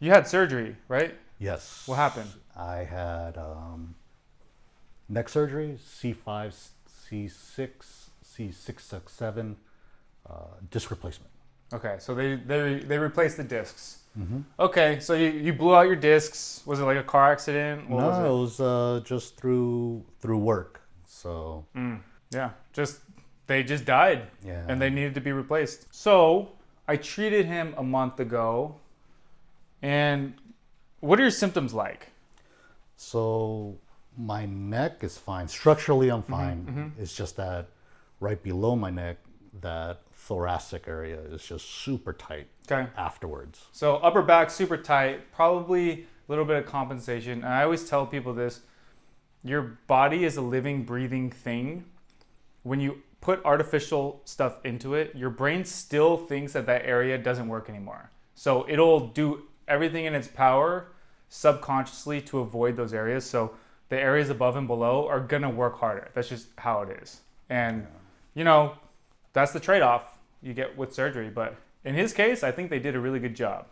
You had surgery, right? Yes. What happened? I had neck surgery, C5, C6, C667, disc replacement. Okay, so they replaced the discs. Okay, so you blew out your discs. Was it like a car accident? What was it? No, it was just through work. So Yeah, they just died. Yeah. And they needed to be replaced. So I treated him a month ago. And what are your symptoms like? So my neck is fine. Structurally, I'm fine. It's just that right below my neck, that thoracic area is just super tight. Okay. Afterwards. So upper back super tight, probably a little bit of compensation. And I always tell people this, your body is a living, breathing thing. When you put artificial stuff into it, your brain still thinks that area doesn't work anymore. So it'll do everything in its power subconsciously to avoid those areas. So the areas above and below are gonna work harder. That's just how it is. And that's the trade-off you get with surgery. But in his case, I think they did a really good job,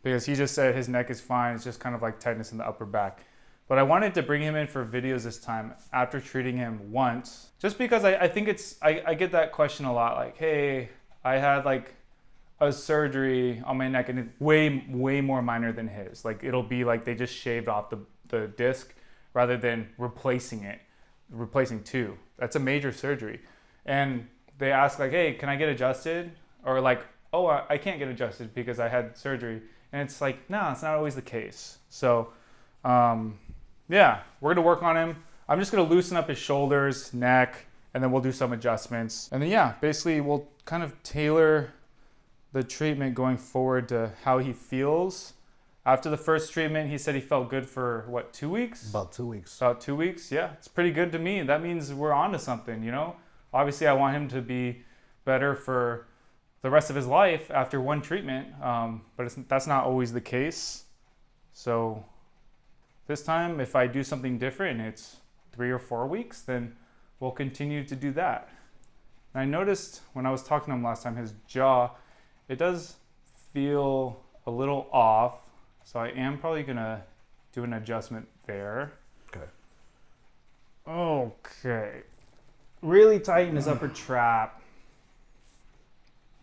because he just said his neck is fine. It's just kind of like tightness in the upper back. But I wanted to bring him in for videos this time after treating him once, just because I think I get that question a lot, like, hey, I had like a surgery on my neck and it's way more minor than his. Like it'll be like they just shaved off the disc rather than replacing two. That's a major surgery. And they ask like, hey, can I get adjusted? Or like, oh, I can't get adjusted because I had surgery. And it's like, no, it's not always the case. So yeah, we're gonna work on him. I'm just gonna loosen up his shoulders, neck, and then we'll do some adjustments. And then yeah, basically we'll kind of tailor the treatment going forward to how he feels. After the first treatment, he said he felt good for what, 2 weeks? About 2 weeks. About 2 weeks, yeah. It's pretty good to me. That means we're on to something, Obviously, I want him to be better for the rest of his life after one treatment, but that's not always the case. So this time, if I do something different and it's 3 or 4 weeks, then we'll continue to do that. And I noticed when I was talking to him last time, his jaw, it does feel a little off. So I am probably gonna do an adjustment there. Okay. Really tighten his upper trap.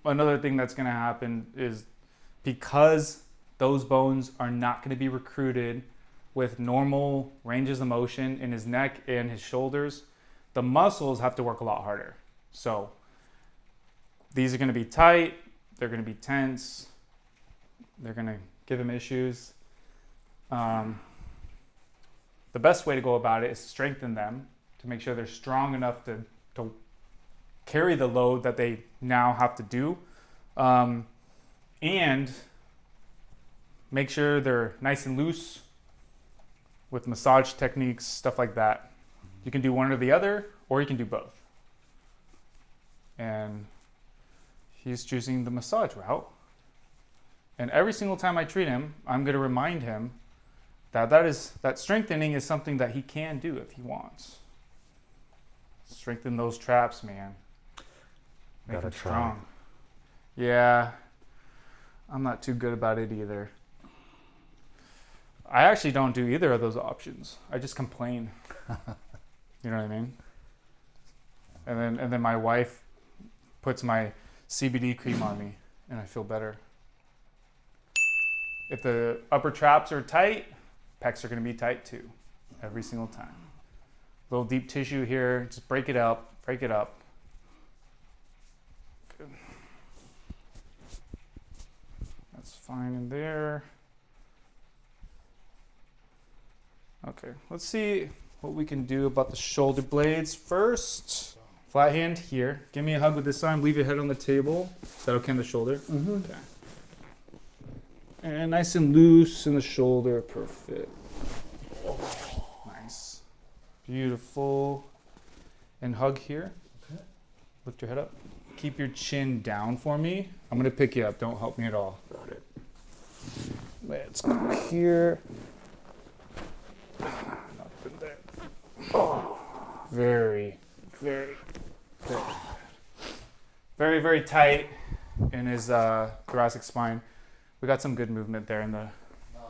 Another thing that's gonna happen is because those bones are not gonna be recruited with normal ranges of motion in his neck and his shoulders, the muscles have to work a lot harder. So these are gonna be tight, they're gonna be tense, they're gonna give him issues. The best way to go about it is to strengthen them to make sure they're strong enough to carry the load that they now have to do, and make sure they're nice and loose with massage techniques, stuff like that. You can do one or the other, or you can do both. And he's choosing the massage route. And every single time I treat him, I'm going to remind him that strengthening is something that he can do if he wants. Strengthen those traps, man. Make Gotta them try. strong. Yeah, I'm not too good about it either. I actually don't do either of those options. I just complain. You know what I mean? And then my wife puts my CBD cream on me, and I feel better. If the upper traps are tight, pecs are going to be tight too, every single time. Little deep tissue here, just break it up. Good. That's fine in there. Okay, let's see what we can do about the shoulder blades first. Flat hand here. Give me a hug with this arm. Leave your head on the table. Is that okay on the shoulder? Mm-hmm. Okay. And nice and loose in the shoulder. Perfect. Nice. Beautiful. And hug here. Okay. Lift your head up. Keep your chin down for me. I'm going to pick you up. Don't help me at all. Got it. Let's go here. Nothing there. Oh, very very tight in his thoracic spine. We got some good movement there in the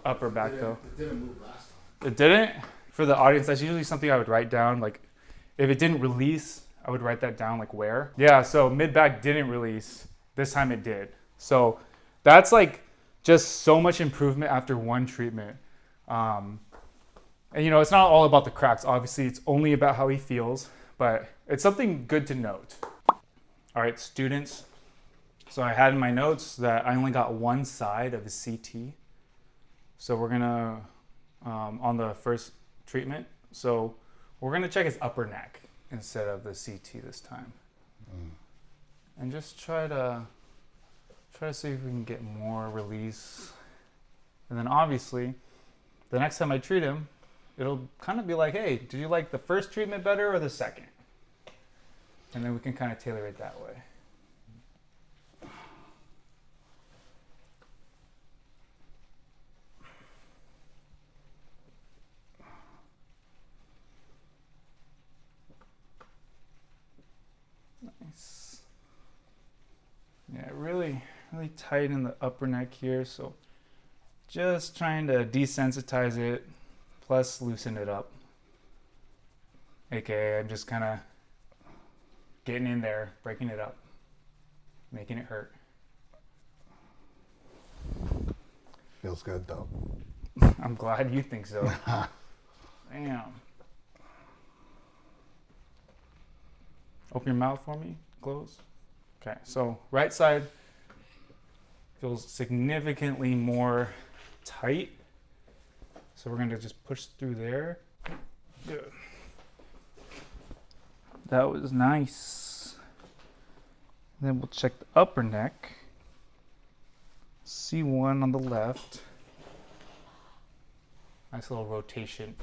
upper back though. It didn't move last time. It didn't? For the audience, that's usually something I would write down. Like, if it didn't release, I would write that down, like where. Yeah, so mid-back didn't release. This time it did. So that's like just so much improvement after one treatment. And you know, it's not all about the cracks. Obviously, it's only about how he feels, but it's something good to note. All right, students. So I had in my notes that I only got one side of his CT. So we're gonna, on the first treatment, so we're gonna check his upper neck instead of the CT this time. And just try to see if we can get more release. And then obviously, the next time I treat him, it'll kind of be like, hey, did you like the first treatment better or the second? And then we can kind of tailor it that way. Nice. Yeah, really tight in the upper neck here. So just trying to desensitize it, plus loosen it up. AKA, I'm just kind of getting in there, breaking it up, making it hurt. Feels good though. I'm glad you think so. Damn. Open your mouth for me. Close. Okay, so right side feels significantly more tight. So we're gonna just push through there. Good. That was nice. Then we'll check the upper neck. C1 on the left. Nice little rotation.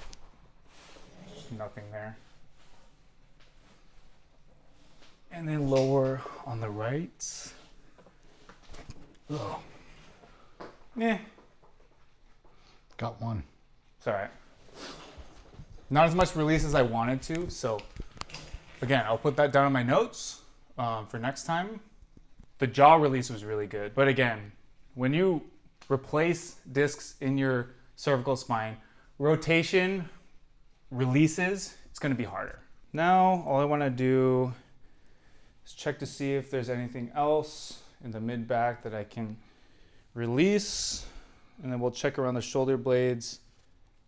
Nothing there. And then lower on the right. Oh, Yeah, got one. it's all right. Not as much release as I wanted to, so again, I'll put that down in my notes for next time. The jaw release was really good, but again, when you replace discs in your cervical spine, rotation releases, it's going to be harder. Now, all I want to do is check to see if there's anything else in the mid back that I can release, and then we'll check around the shoulder blades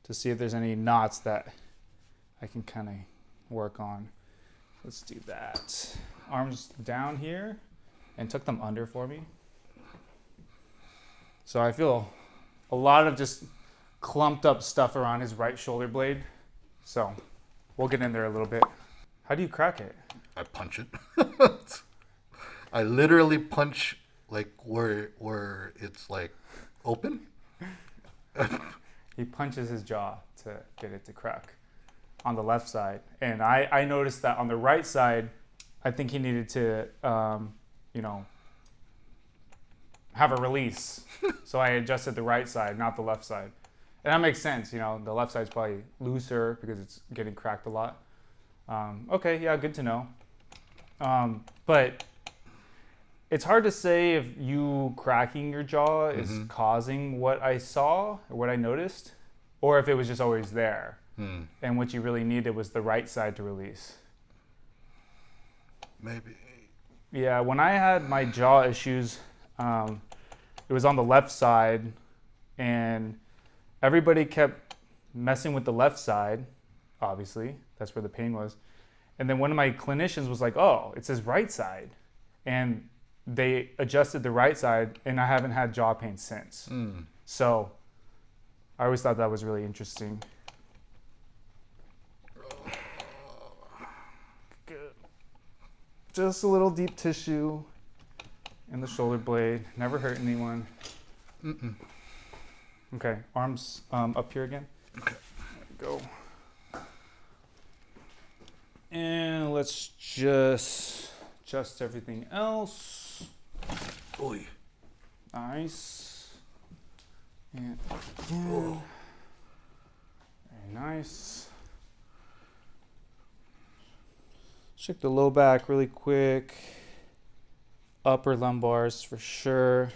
to see if there's any knots that I can kind of work on. Let's do that. Arms down here and tuck them under for me. So I feel a lot of just clumped up stuff around his right shoulder blade. So we'll get in there a little bit. How do you crack it? I punch it. I literally punch like where it's like open. He punches his jaw to get it to crack on the left side. And I noticed that on the right side, I think he needed to, have a release. So I adjusted the right side, not the left side. And that makes sense. The left side's probably looser because it's getting cracked a lot. Okay, yeah, good to know. But it's hard to say if you cracking your jaw is causing what I saw or what I noticed, or if it was just always there. And what you really needed was the right side to release. Maybe. Yeah, when I had my jaw issues, it was on the left side, and everybody kept messing with the left side, obviously. That's where the pain was. And then one of my clinicians was like, oh, it says right side. And they adjusted the right side, and I haven't had jaw pain since. So I always thought that was really interesting. Good. Just a little deep tissue in the shoulder blade. Never hurt anyone. Okay, arms up here again. Okay. There we go. And let's just adjust everything else. Oy. Nice. And again. Very nice. Check the low back really quick. Upper lumbars for sure.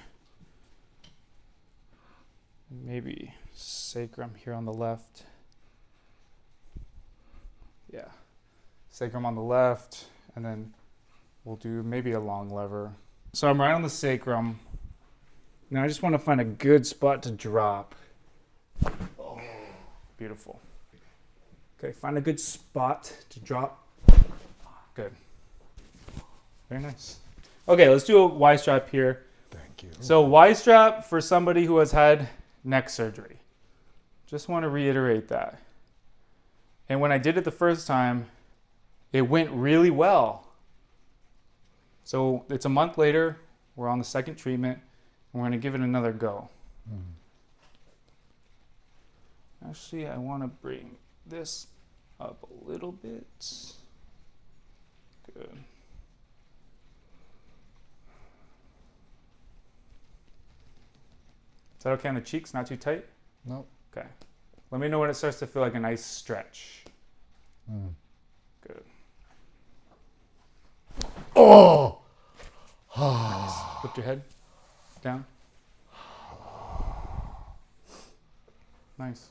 maybe sacrum here on the left. Yeah, sacrum on the left, and then we'll do maybe a long lever. So I'm right on the sacrum. Now I just want to find a good spot to drop. Oh, beautiful. Okay, find a good spot to drop. Good. Very nice. Okay, let's do a Y strap here. Thank you. So Y strap for somebody who has had neck surgery. Just want to reiterate that. And when I did it the first time, it went really well. So it's a month later, we're on the second treatment, and we're going to give it another go. Actually, I want to bring this up a little bit. Good. Is that okay on the cheeks? Not too tight? Nope. Okay. Let me know when it starts to feel like a nice stretch. Good. Oh! Nice. Lift your head down. Nice.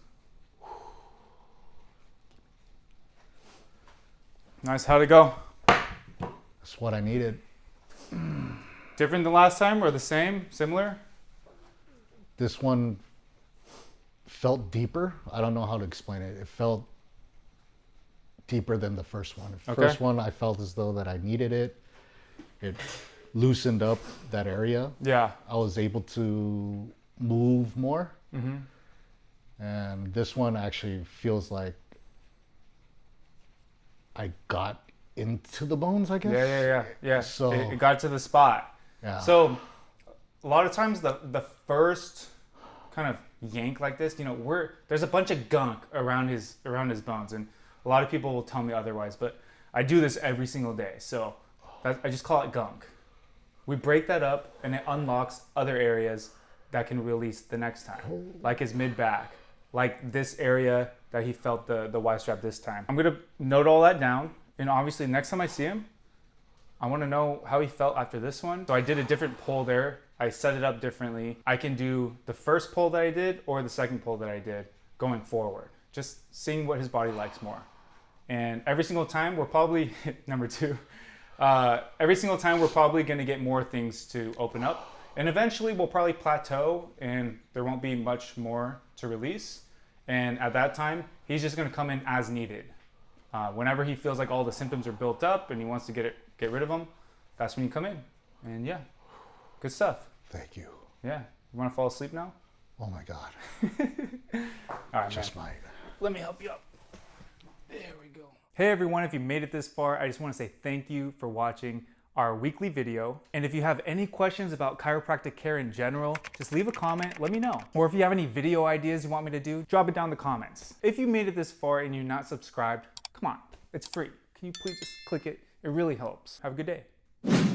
Nice. How'd it go? That's what I needed. Different than last time or the same? Similar? This one felt deeper. I don't know how to explain it. It felt deeper than the first one. The first one, I felt as though that I needed it. It loosened up that area. Yeah. I was able to move more. And this one actually feels like I got into the bones, I guess. Yeah. So it got to the spot. Yeah. So a lot of times the first kind of yank like this, you know, there's a bunch of gunk around his bones, and a lot of people will tell me otherwise, but I do this every single day. So I just call it gunk. We break that up and it unlocks other areas that can release the next time, like his mid back, like this area that he felt the Y strap this time. I'm gonna note all that down, and obviously next time I see him, I want to know how he felt after this one. So I did a different pull there. I set it up differently. I can do the first pull that I did or the second pull that I did going forward. Just seeing what his body likes more. And every single time we're probably, number two, every single time we're probably going to get more things to open up. And eventually we'll probably plateau and there won't be much more to release. And at that time, he's just going to come in as needed. Whenever he feels like all the symptoms are built up and he wants to get rid of them, that's when you come in. And yeah, good stuff. Thank you. Yeah. You want to fall asleep now? Oh my God. All right, Just man. might. Let me help you up. There we go. Hey everyone, if you made it this far, I just want to say thank you for watching our weekly video. And if you have any questions about chiropractic care in general, just leave a comment, let me know. Or if you have any video ideas you want me to do, drop it down in the comments. If you made it this far and you're not subscribed, come on, it's free. Can you please just click it? It really helps. Have a good day.